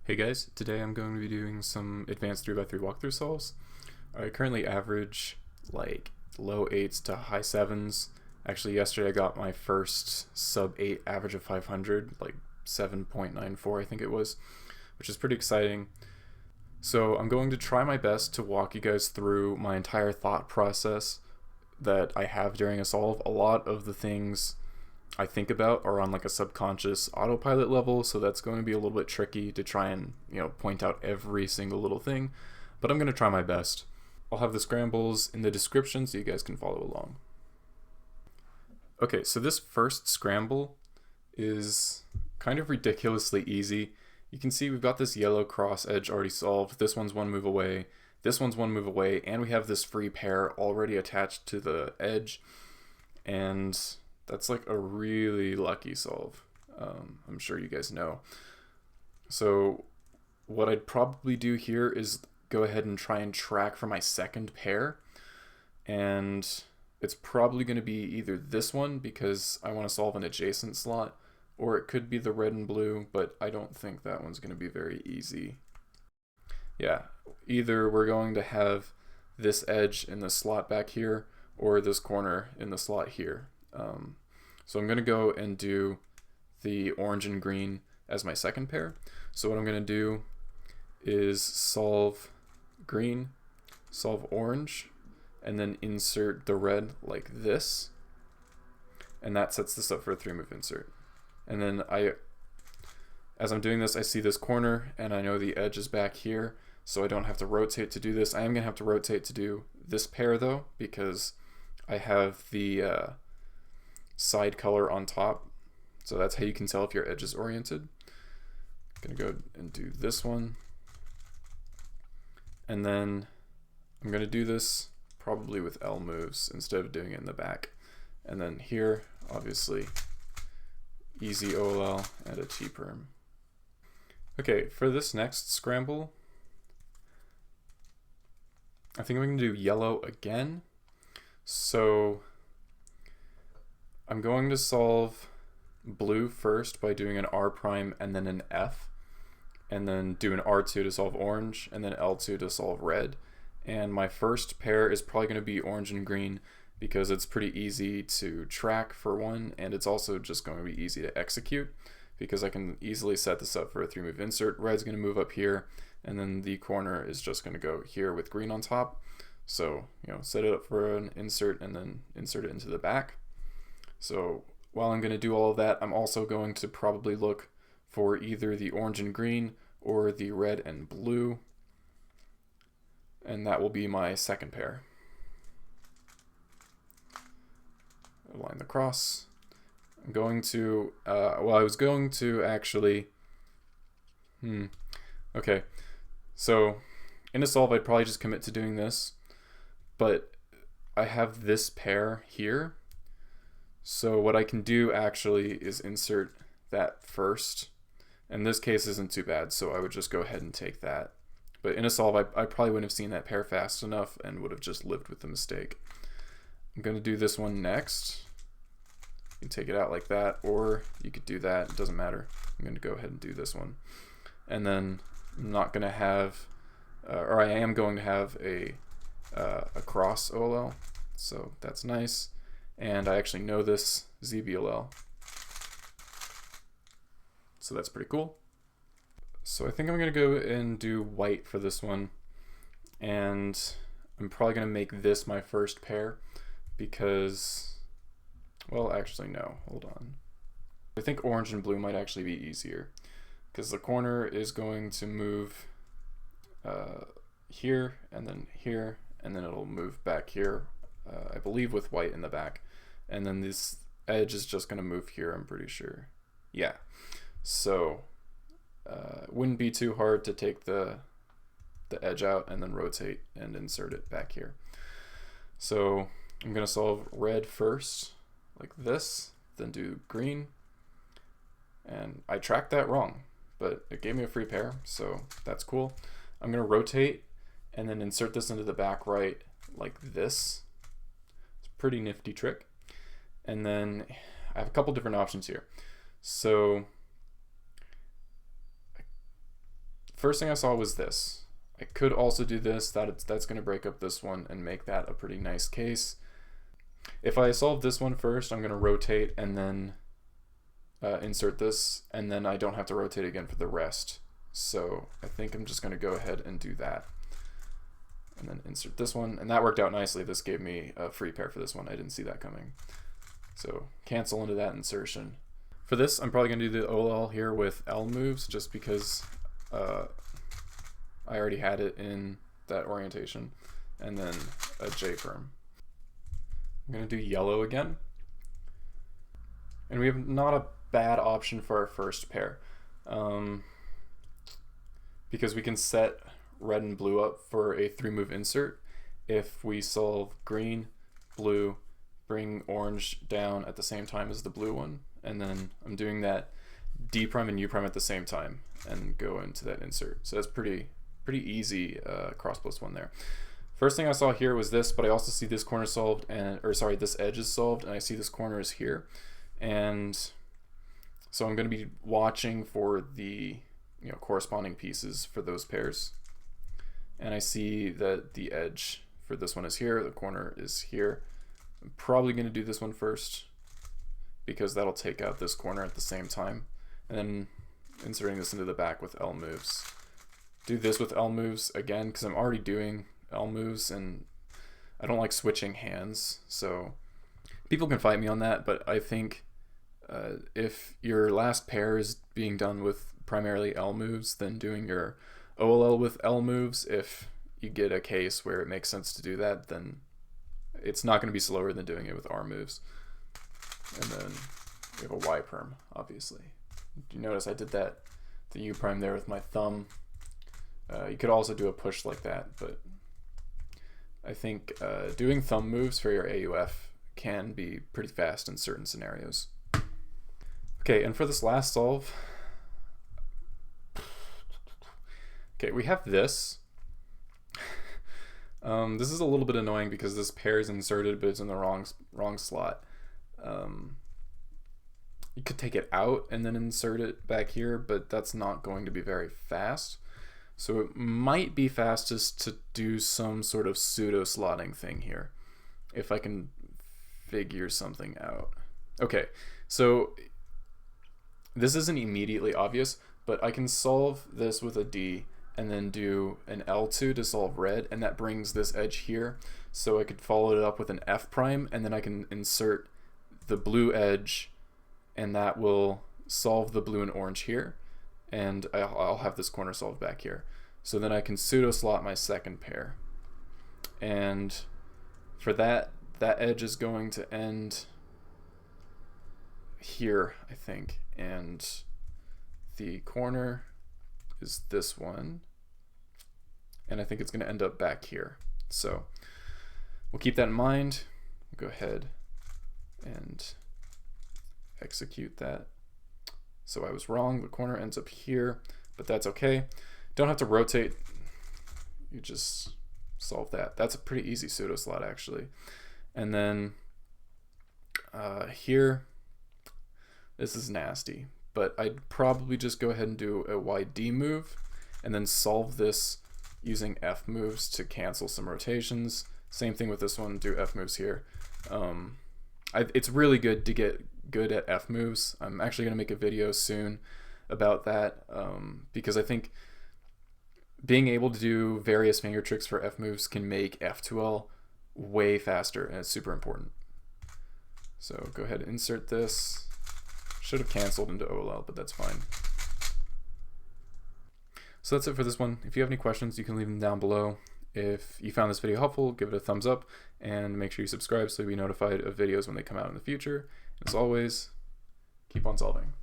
Hey guys, today I'm going to be doing some advanced 3x3 walkthrough solves. I currently average like low 8s to high 7s. Actually, yesterday I got my first sub-8 average of 500, like 7.94 I think it was, which is pretty exciting. So I'm going to try my best to walk you guys through my entire thought process that I have during a solve. A lot of the things I think about are on like a subconscious autopilot level, so that's going to be a little bit tricky to try and point out every single little thing, but I'm going to try my best. I'll have the scrambles in the description so you guys can follow along. Okay, so this first scramble is kind of ridiculously easy. You can see we've got this yellow cross edge already solved. This one's one move away, this one's one move away, and we have this free pair already attached to the edge, and that's like a really lucky solve. I'm sure you guys know. So what I'd probably do here is go ahead and try and track for my second pair, and it's probably going to be either this one because I want to solve an adjacent slot, or it could be the red and blue, but I don't think that one's going to be very easy. Yeah, either we're going to have this edge in the slot back here or this corner in the slot here. So I'm going to go and do the orange and green as my second pair. So what I'm going to do is solve green, solve orange, and then insert the red like this. And that sets this up for a 3-move insert. And then as I'm doing this, I see this corner and I know the edge is back here, so I don't have to rotate to do this. I am going to have to rotate to do this pair though, because I have the side color on top, so that's how you can tell if your edge is oriented. I'm gonna go and do this one, and then I'm gonna do this probably with L moves instead of doing it in the back. And then here, obviously, easy OLL and a T-perm. Okay, for this next scramble, I think I'm gonna do yellow again. So I'm going to solve blue first by doing an R prime and then an F, and then do an R2 to solve orange, and then L2 to solve red. And my first pair is probably going to be orange and green because it's pretty easy to track for one, and it's also just going to be easy to execute because I can easily set this up for a 3-move insert. Red's going to move up here, and then the corner is just going to go here with green on top. So, set it up for an insert and then insert it into the back. So while I'm going to do all of that, I'm also going to probably look for either the orange and green or the red and blue, and that will be my second pair. Align the cross. I'm going to, well, I was going to actually, okay, so in a solve I'd probably just commit to doing this, but I have this pair here. So what I can do actually is insert that first, and this case isn't too bad, so I would just go ahead and take that. But in a solve, I probably wouldn't have seen that pair fast enough and would have just lived with the mistake. I'm going to do this one next. You can take it out like that, or you could do that, it doesn't matter. I'm going to go ahead and do this one. And then I'm not going to have, or I am going to have a cross OLL, so that's nice. And I actually know this ZBLL, so that's pretty cool. So I think I'm going to go and do white for this one, and I'm probably going to make this my first pair because, well, actually no, hold on. I think orange and blue might actually be easier because the corner is going to move here and then it'll move back here, I believe with white in the back. And then this edge is just going to move here, I'm pretty sure. Yeah. So it wouldn't be too hard to take the edge out and then rotate and insert it back here. So I'm going to solve red first, like this, then do green. And I tracked that wrong, but it gave me a free pair, so that's cool. I'm going to rotate and then insert this into the back right like this. It's a pretty nifty trick. And then I have a couple different options here. So first thing I saw was this. I could also do this. That's going to break up this one and make that a pretty nice case. If I solve this one first, I'm going to rotate and then insert this, and then I don't have to rotate again for the rest. So I think I'm just going to go ahead and do that. And then insert this one, and that worked out nicely. This gave me a free pair for this one. I didn't see that coming. So cancel into that insertion. For this, I'm probably going to do the OLL here with L moves, just because I already had it in that orientation. And then a J perm. I'm going to do yellow again. And we have not a bad option for our first pair. Because we can set red and blue up for a 3-move insert. If we solve green, blue, bring orange down at the same time as the blue one, and then I'm doing that D prime and U prime at the same time and go into that insert. So that's pretty easy cross plus one there. First thing I saw here was this, but I also see this corner solved, and this edge is solved, and I see this corner is here. And so I'm going to be watching for the corresponding pieces for those pairs. And I see that the edge for this one is here, the corner is here. I'm probably going to do this one first because that'll take out this corner at the same time. And then inserting this into the back with L moves. Do this with L moves again because I'm already doing L moves and I don't like switching hands. So people can fight me on that, but I think if your last pair is being done with primarily L moves, then doing your OLL with L moves, if you get a case where it makes sense to do that, then it's not going to be slower than doing it with R moves. And then we have a Y perm, obviously. You notice I did the U prime there with my thumb. You could also do a push like that, but I think doing thumb moves for your AUF can be pretty fast in certain scenarios. Okay, and for this last solve, okay, we have this. This is a little bit annoying because this pair is inserted, but it's in the wrong slot. You could take it out and then insert it back here, but that's not going to be very fast. So it might be fastest to do some sort of pseudo slotting thing here, if I can figure something out. Okay, so this isn't immediately obvious, but I can solve this with a D and then do an L2 to solve red, and that brings this edge here. So I could follow it up with an F prime, and then I can insert the blue edge, and that will solve the blue and orange here, and I'll have this corner solved back here. So then I can pseudo slot my second pair. And for that edge is going to end here, I think, and the corner is this one, and I think it's going to end up back here. So we'll keep that in mind. We'll go ahead and execute that. So I was wrong, the corner ends up here, but that's okay. Don't have to rotate, you just solve that. That's a pretty easy pseudo slot actually. And then here, this is nasty, but I'd probably just go ahead and do a YD move and then solve this using F moves to cancel some rotations. Same thing with this one, do F moves here. It's really good to get good at F moves. I'm actually going to make a video soon about that because I think being able to do various finger tricks for F moves can make F2L way faster, and it's super important. So go ahead and insert this. Should have canceled into OLL, but that's fine. So that's it for this one. If you have any questions, you can leave them down below. If you found this video helpful, give it a thumbs up and make sure you subscribe so you'll be notified of videos when they come out in the future. As always, keep on solving.